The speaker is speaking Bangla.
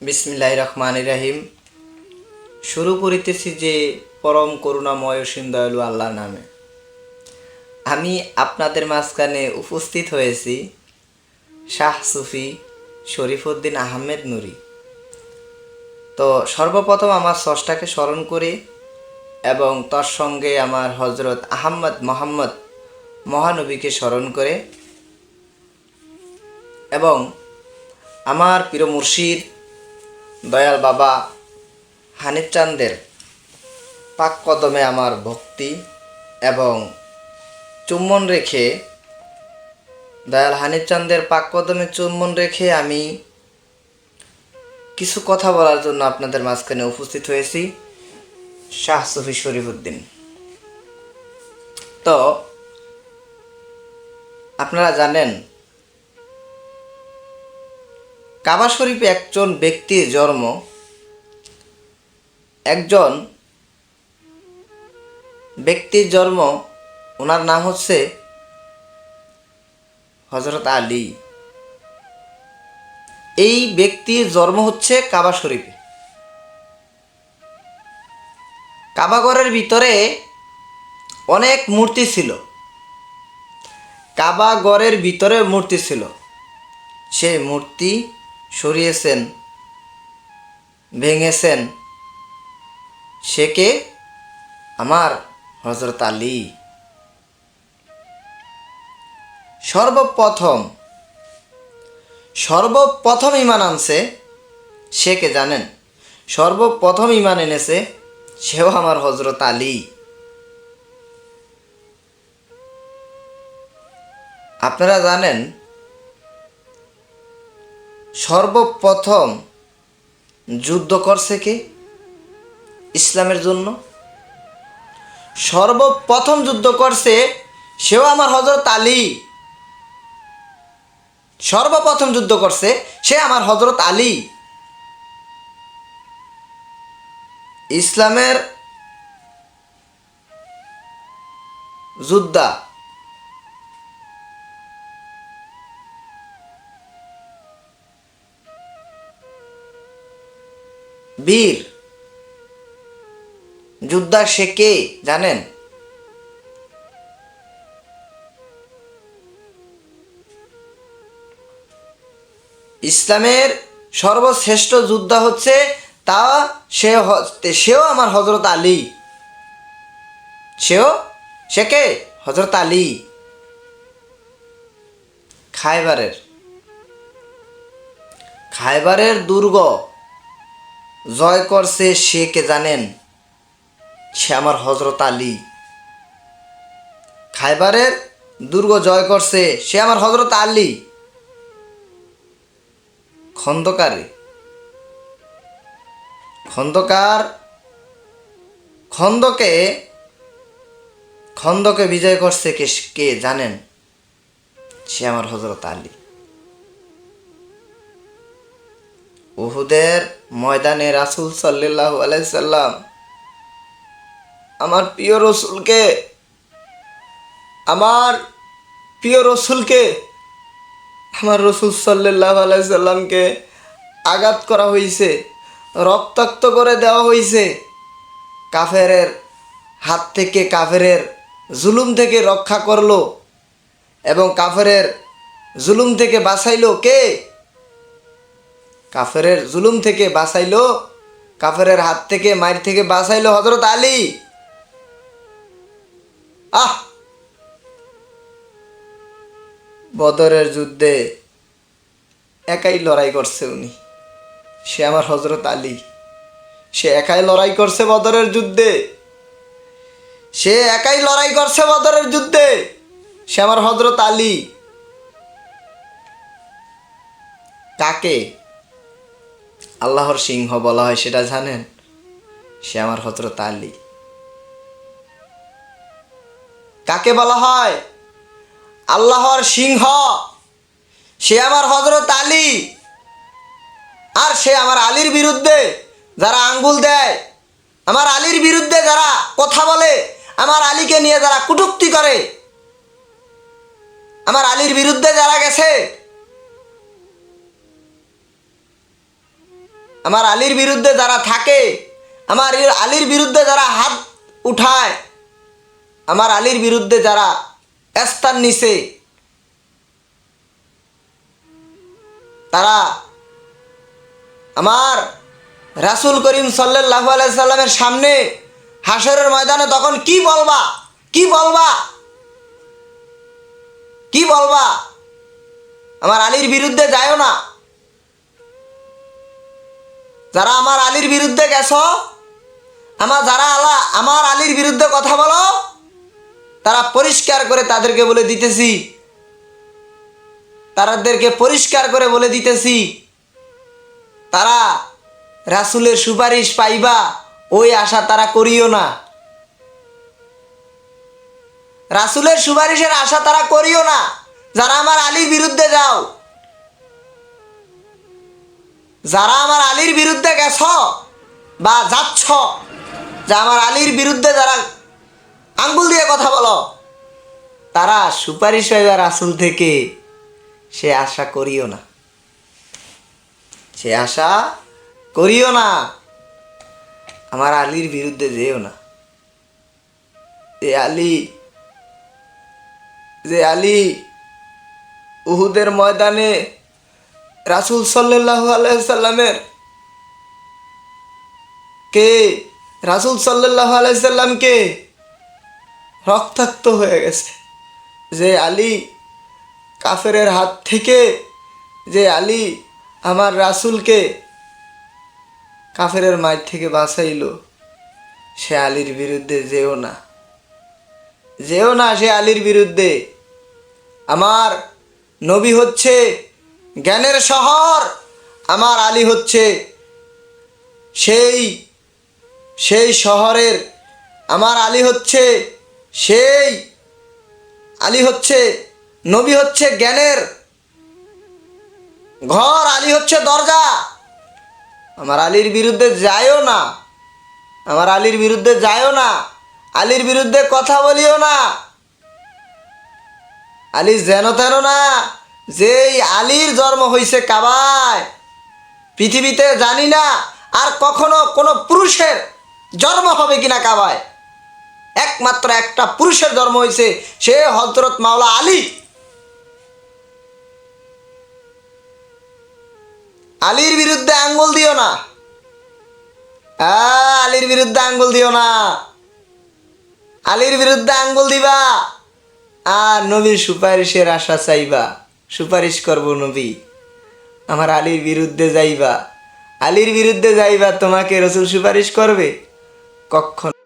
বিসমিল্লাহির রহমানির রহিম। শুরু করিতেছি যে পরম করুণাময় অসীম দয়ালু আল্লাহর নামে। আমি আপনাদের মাঝখানে উপস্থিত হয়েছি শাহ সুফি শরীফউদ্দীন আহমেদ নুরি। তো সর্বপ্রথম আমার স্রষ্টাকে স্মরণ করি এবং তার সঙ্গে আমার হজরত আহমদ মোহাম্মদ মহানবীকে স্মরণ করে এবং আমার প্রিয় মুর্শিদ দয়াল বাবা হানিফ চাঁদের পাক কদমে আমার ভক্তি এবং চুম্বন রেখে দয়াল হানিফ চাঁদের পাক কদমে চুম্বন রেখে আমি কিছু কথা বলার জন্য আপনাদের মাঝখানে উপস্থিত হয়েছি। শাহ সুফি শরীফউদ্দীন। তো আপনারা জানেন কাবা শরীফে একজন ব্যক্তির জন্ম, একজন ব্যক্তির জন্ম, ওনার নাম হচ্ছে হজরত আলী। এই ব্যক্তির জন্ম হচ্ছে কাবা শরীফে। কাবাঘরের ভিতরে অনেক মূর্তি ছিল, কাবাঘরের ভিতরে মূর্তি ছিল। সেই মূর্তি সরিয়েছেন, ভেঙেছেন, সে কে? আমার হজরত আলী। সর্বপ্রথম ঈমান আনছে সে কে জানেন? সর্বপ্রথম ঈমান এনেছে সেও আমার হজরত আলী। আপনারা জানেন সর্বপ্রথম যুদ্ধ করছে কে ইসলামের জন্য? সর্বপ্রথম যুদ্ধ করছে সেও আমার হজরত আলী। সর্বপ্রথম যুদ্ধ করছে সে আমার হজরত আলী। ইসলামের যোদ্ধা, বীর যোদ্ধা সে কে জানেন? ইসলামের সর্বশ্রেষ্ঠ যোদ্ধা হচ্ছে তা সেও আমার হজরত আলী। সে কে? হজরত আলী। খায়বারের দুর্গ জয় করছে সে কে জানেন? সে আমার হজরত আলী। খায়বারের দুর্গ জয় করছে সে আমার হজরত আলী। খন্দকে বিজয় করছে কে জানেন? সে আমার হজরত আলী। উহুদের ময়দানে রাসূল সাল্লাল্লাহু আলাইহি সাল্লাম আমার প্রিয় রসুলকে আমার রসুল সাল্লাল্লাহু আলাইহি সাল্লামকে আঘাত করা হয়েছে, রক্তাক্ত করে দেওয়া হয়েছে। কাফেরের হাত থেকে, কাফেরের জুলুম থেকে রক্ষা করলো এবং কাফেরের জুলুম থেকে বাঁচাইলো কে? কাফেরের জুলুম থেকে বাঁচাইলো, কাফেরের হাত থেকে, মার থেকে বাঁচাইলো হজরত আলী। বদরের যুদ্ধে একাই লড়াই করছে উনি, সে আমার হজরত আলী। সে একাই লড়াই করছে বদরের যুদ্ধে, সে আমার হজরত আলী। কাকে আল্লাহর সিংহ বলা হয় সেটা জানেন? সে আমার হজরত আলী। কাকে বলা হয় আল্লাহর সিংহ? সে আমার হজরত আলী। আর সে আমার আলীর বিরুদ্ধে যারা আঙ্গুল দেয়, আমার আলীর বিরুদ্ধে যারা কথা বলে, আমার আলীকে নিয়ে যারা কটূক্তি করে, আমার আলীর বিরুদ্ধে যারা গেছে, আমার আলীর বিরুদ্ধে যারা থাকে, আমার আলীর বিরুদ্ধে যারা হাত উঠায়, আমার আলীর বিরুদ্ধে যারা স্থান নিছে, তারা আমার রাসূল করিম সাল্লাল্লাহু আলাইহি সাল্লামের সামনে হাসরের ময়দানে তখন কি বলবা, কি বলবা, কি বলবা? আমার আলীর বিরুদ্ধে যায়ও না। যারা আমার আলীর বিরুদ্ধে গেছো, আমার আলীর বিরুদ্ধে কথা বলো, তারা পরিষ্কার করে তাদেরকে বলে দিতেছি, তাদেরকে পরিষ্কার করে বলে দিতেছি, তারা রাসূলের সুপারিশ পাইবা ওই আশা তারা করিও না। রাসূলের সুপারিশের আশা তারা করিও না। যারা আমার আলীর বিরুদ্ধে যাও, যারা আমার আলীর বিরুদ্ধে গেছ বা যাচ্ছ, যে আমার আলীর বিরুদ্ধে যারা আঙ্গুল দিয়ে কথা বলো, তারা সুপারিশ পাইবা রাসূল থেকে, সে আশা করিও না, সে আশা করিও না। আমার আলীর বিরুদ্ধে যেও না। যে আলী উহুদের ময়দানে রাসূল সাল্লাল্লাহু আলাইহি সাল্লামের রাসূল সাল্লাল্লাহু আলাইহি সাল্লামকে রক্তাক্ত হয়ে গেছে, যে আলী কাফেরের হাত থেকে, যে আলী আমার রাসূলকে কাফেরের মার থেকে বাঁচাইলো, সে আলীর বিরুদ্ধে যেও না, যেও না সে আলীর বিরুদ্ধে। আমার নবী হচ্ছে জ্ঞানের শহর, আমার আলী হচ্ছে সেই শহরের, আমার আলী হচ্ছে নবী হচ্ছে জ্ঞানের ঘর, আলী হচ্ছে দরজা। আমার আলীর বিরুদ্ধে যায়ও না, আমার আলীর বিরুদ্ধে যায়ও না, আলীর বিরুদ্ধে কথা বলিও না। আলী যেন তেন না, যেই আলীর জন্ম হয়েছে কাবায়, পৃথিবীতে জানি না আর কখনো কোনো পুরুষের জন্ম হবে কিনা কাবায়। একমাত্র একটা পুরুষের জন্ম হয়েছে, সে হযরত মাওলা আলী। আলীর বিরুদ্ধে আঙ্গুল দিও না, আলীর বিরুদ্ধে আঙ্গুল দিও না। আলীর বিরুদ্ধে আঙ্গুল দিবা আর নবীর সুপারিশের আশা চাইবা, সুপারিশ করব নবী, আমার আলীর বিরুদ্ধে যাইবা, আলীর বিরুদ্ধে যাইবা, তোমাকে রাসূল সুপারিশ করবে? কখনো